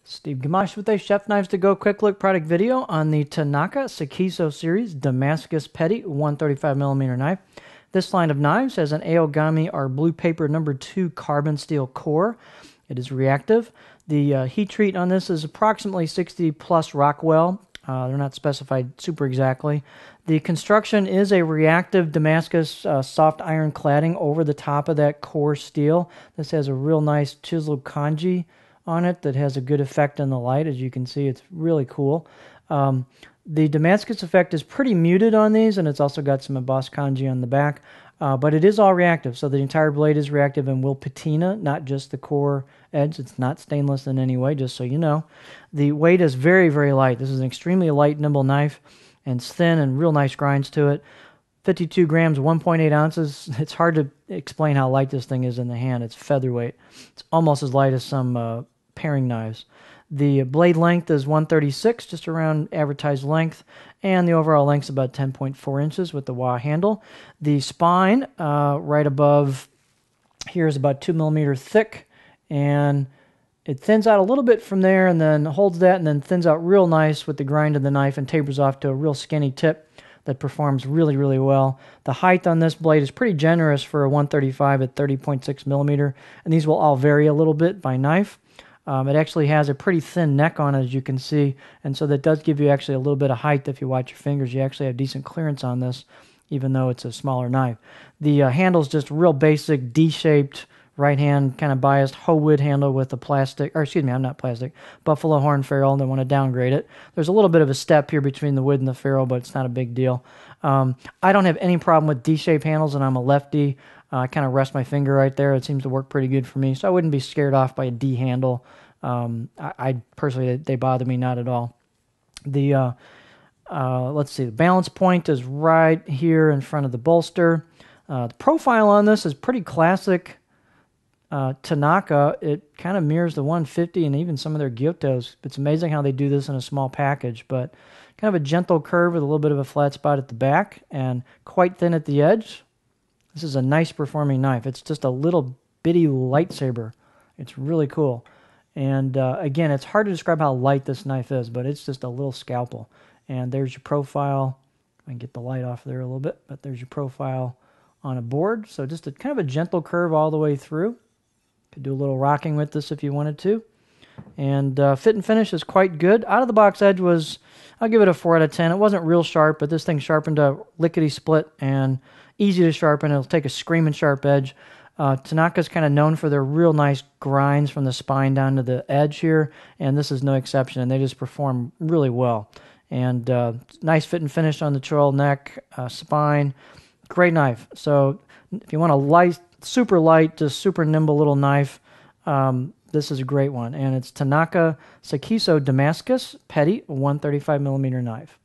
Steve Gamache with a Chef Knives to Go quick look product video on the Tanaka Sekiso series Damascus Petty 135mm knife. This line of knives has an Aogami or blue paper number 2 carbon steel core. It is reactive. The heat treat on this is approximately 60 plus Rockwell. They're not specified super exactly. The construction is a reactive Damascus soft iron cladding over the top of that core steel. This has a real nice chiseled kanji on it that has a good effect in the light. As you can see, it's really cool. The Damascus effect is pretty muted on these, and it's also got some embossed kanji on the back. But it is all reactive, so the entire blade is reactive and will patina, not just the core edge. It's not stainless in any way, just so you know. The weight is very, very light. This is an extremely light, nimble knife, and it's thin and real nice grinds to it. 52 grams, 1.8 ounces. It's hard to explain how light this thing is in the hand. It's featherweight. It's almost as light as some paring knives. The blade length is 136, just around advertised length, and the overall length is about 10.4 inches with the wah handle. The spine right above here is about 2 millimeter thick, and it thins out a little bit from there and then holds that and then thins out real nice with the grind of the knife and tapers off to a real skinny tip that performs really, really well. The height on this blade is pretty generous for a 135 at 30.6 millimeter, and these will all vary a little bit by knife. It actually has a pretty thin neck on it, as you can see, and so that does give you actually a little bit of height. If you watch your fingers, you actually have decent clearance on this, even though it's a smaller knife. The handle's just real basic, D-shaped, right hand, kind of biased hoe wood handle with a plastic, or excuse me, I'm not plastic, buffalo horn ferrule, and they want to downgrade it. There's a little bit of a step here between the wood and the ferrule, but it's not a big deal. I don't have any problem with D-shaped handles, and I'm a lefty. I kind of rest my finger right there. It seems to work pretty good for me, so I wouldn't be scared off by a D handle. I personally, they bother me not at all. The let's see, the balance point is right here in front of the bolster. The profile on this is pretty classic Tanaka. It kind of mirrors the 150 and even some of their Gyutos. It's amazing how they do this in a small package, but kind of a gentle curve with a little bit of a flat spot at the back and quite thin at the edge. This is a nice performing knife. It's just a little bitty lightsaber. It's really cool. And again, it's hard to describe how light this knife is, but it's just a little scalpel. And there's your profile. I can get the light off there a little bit, but there's your profile on a board. So just a kind of a gentle curve all the way through. Could do a little rocking with this if you wanted to. And fit and finish is quite good. Out of the box edge was, I'll give it a 4 out of 10. It wasn't real sharp, but this thing sharpened a lickety split and easy to sharpen. It'll take a screaming sharp edge. Tanaka's kind of known for their real nice grinds from the spine down to the edge here, and this is no exception, and they just perform really well. And nice fit and finish on the choil neck, spine. Great knife. So if you want a light, super light, just super nimble little knife, this is a great one. And it's Tanaka Sekiso Damascus Petty 135mm knife.